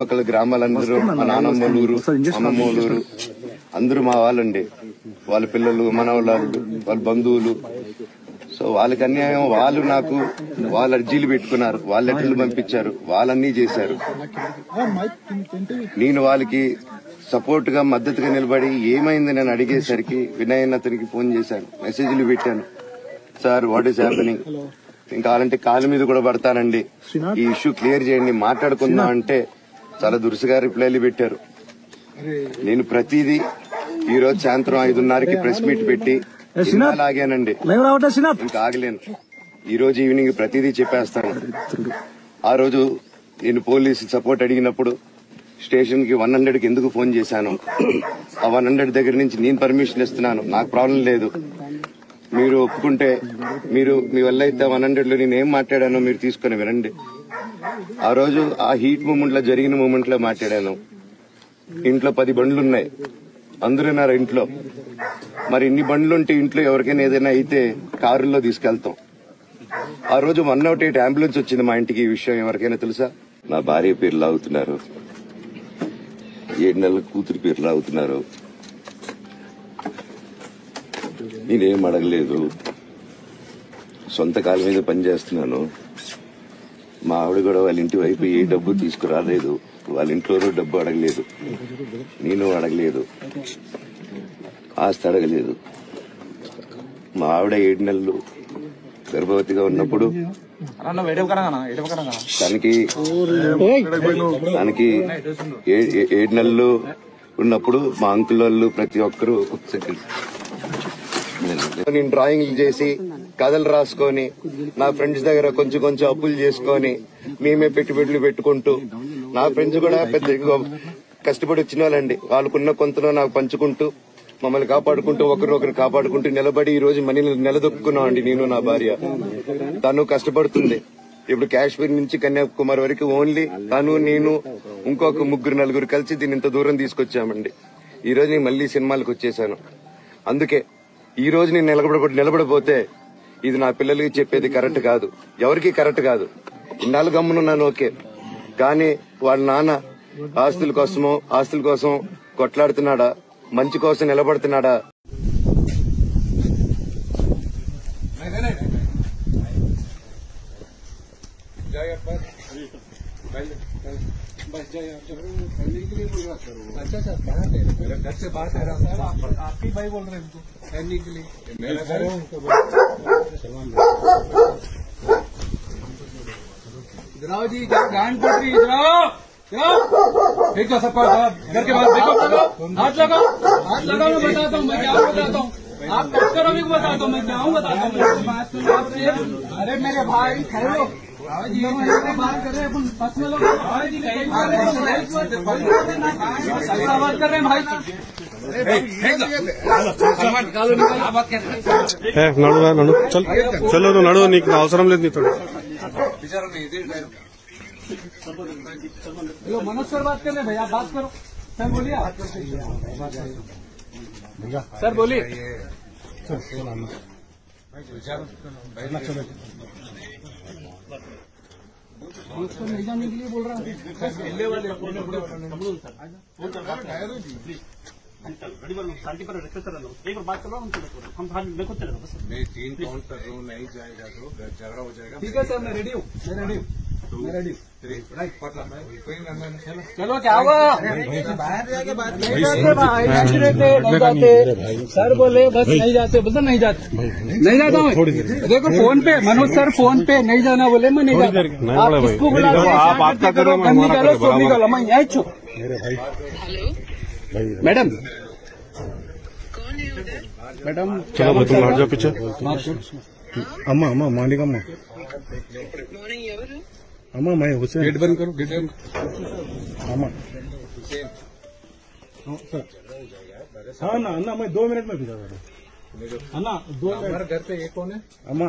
ఒకళ్ళ గ్రామాలందరూ మా నానమ్మలూరు అమ్మమ్మలూరు అందరూ మా వాళ్ళండి. వాళ్ళ పిల్లలు మనవాళ్ళు వాళ్ళ బంధువులు. సో వాళ్ళకి అన్యాయం, వాళ్ళు నాకు వాళ్ళ అర్జీలు పెట్టుకున్నారు, వాళ్ళ లెటర్లు పంపించారు, వాళ్ళన్నీ చేశారు. నేను వాళ్ళకి సపోర్ట్ గా మద్దతుగా నిలబడి ఏమైంది నేను అడిగేసరికి వినయన్ అతనికి ఫోన్ చేశాను, మెసేజ్లు పెట్టాను. సార్ వాట్ ఈస్ హ్యాపెనింగ్, ఇంకా కావాలంటే కాళ్ళ మీద కూడా పడతానండి, ఈ ఇష్యూ క్లియర్ చేయండి, మాట్లాడుకుందాం అంటే చాలా దురుసుగా రిప్లైలు పెట్టారు. నేను ప్రతిదీ ఈ రోజు సాయంత్రం 5:30కి ప్రెస్ మీట్ పెట్టి ఆగానండి, ఇంకా ఆగలేను. ఈ రోజు ఈవినింగ్ ప్రతిదీ చెప్పేస్తాను. ఆ రోజు నేను పోలీసు సపోర్ట్ అడిగినప్పుడు స్టేషన్ కి 100కి ఎందుకు ఫోన్ చేశాను, ఆ 100 దగ్గర నుంచి నేను పర్మిషన్ ఇస్తున్నాను, నాకు ప్రాబ్లం లేదు, మీరు ఒప్పుకుంటే మీరు మీ వల్ల అయితే 100లో నేను ఏం మాట్లాడానో మీరు తీసుకుని వినండి. ఆ రోజు ఆ హీట్ మూమెంట్ లో జరిగిన మూమెంట్ లో మాట్లాడాను. ఇంట్లో 10 బండ్లున్నాయి, అందరున్నారు ఇంట్లో. మరి ఇన్ని బండ్లుంటే ఇంట్లో ఎవరికైనా ఏదైనా అయితే కారుల్లో తీసుకెళ్తాం. ఆ రోజు 108 అంబులెన్స్ వచ్చింది మా ఇంటికి. ఈ విషయం ఎవరికైనా తెలుసా? నా భార్య పేరు లాగుతున్నారు, 7 నెలల కూతురు పేరు లాగుతున్నారు. నేనేం అడగలేదు, సొంత కాళ్ళ మీద పనిచేస్తున్నాను. మా ఆవిడ కూడా వాళ్ళ ఇంటి వైపు ఏ డబ్బు తీసుకురాలేదు, వాళ్ళ ఇంట్లోనూ డబ్బు అడగలేదు, నేను అడగలేదు, ఆస్తి అడగలేదు. మా ఆవిడ 7 నెలలు గర్భవతిగా ఉన్నప్పుడు తనకి 7 నెలలు ఉన్నప్పుడు మా అంకుల్ వాళ్ళు ప్రతి ఒక్కరూ నేను డ్రాయింగ్లు చేసి కథలు రాసుకొని నా ఫ్రెండ్స్ దగ్గర కొంచెం కొంచెం అప్పులు చేసుకొని మేమే పెట్టుబడులు పెట్టుకుంటూ, నా ఫ్రెండ్స్ కూడా పెద్ద కష్టపడి వచ్చిన వాళ్ళండి, వాళ్ళకున్న కొంతలో నాకు పంచుకుంటూ మమ్మల్ని కాపాడుకుంటూ ఒకరినొకరు కాపాడుకుంటూ నిలబడి ఈ రోజు మనీ నిలదొక్కున్నామండి. నేను నా భార్య, తను కష్టపడుతుంది. ఇప్పుడు కాశ్మీర్ నుంచి కన్యాకుమారి వరకు ఓన్లీ తను, నేను, ఇంకొక 3-4 కలిసి దీన్ని ఇంత దూరం తీసుకొచ్చామండి. ఈ రోజు నేను మళ్లీ సినిమాలకు వచ్చేసాను. అందుకే ఈ రోజు నేను నిలబడబోతే ఇది నా పిల్లలకి చెప్పేది కరెక్ట్ కాదు, ఎవరికి కరెక్ట్ కాదు. ఇన్నాళ్ళు గమ్మునున్నాను ఓకే, కానీ వాళ్ళ నాన్న ఆస్తుల కోసం కొట్లాడుతున్నాడా, మంచి కోసం నిలబడుతున్నాడా? बस जाइए आप जब फैमिली के लिए बोल रहा सर। अच्छा सर बात है, मेरे घर से बात है आपके भाई बोल रहे हैं उनको फैमिली के लिए। मेरा घर है उनको इधर आओ जी, गांड पटरी इधर आओ, देखो सबका घर के बाहर देखो, हाथ लगाओ मैं बताता हूँ, मैं क्या बताता हूँ, आप कट करो भी बताता हूँ, मैं क्या हूँ बताता हूँ। अरे मेरे भाई खड़े जी बात कर रहे हैं बस में लोग बात कर रहे हैं भाई। నడు చలో నువ్వు నడు, నీకు అవసరం లేదు నీతో. हेलो मनोज सर बात कर रहे हैं भैया, बात करो सर, बोलिए सर, बोलिए उसको नहीं जाने के लिए बोल रहा हूँ। मैं 3 काउंट कर रहा हूँ, नहीं जाएगा तो झगड़ा हो जाएगा। ठीक है सर, मैं रेडी हूँ, चलो क्या हुआ, नहीं जाते सर, बोले बस नहीं जाते, बस नहीं जाता हूँ। देखो फोन पे मनोज सर फोन पे नहीं जाना बोले, मैं नहीं जाता। आप किसको बुला रहे हो, आप आपका करो, निकालो सब निकालो, मैं यही छू। मैडम मैडम चलो तुम हट जाओ पीछे. अम्मा मालिक अम्मा अम्मा मैं हुसैन, गेट बंद करो, गेट बंद अम्मा हाँ ना अन्ना, मैं 2 मिनट में भिजा अन्ना, 2 मिनट. घर पे ये कौन है? अम्मा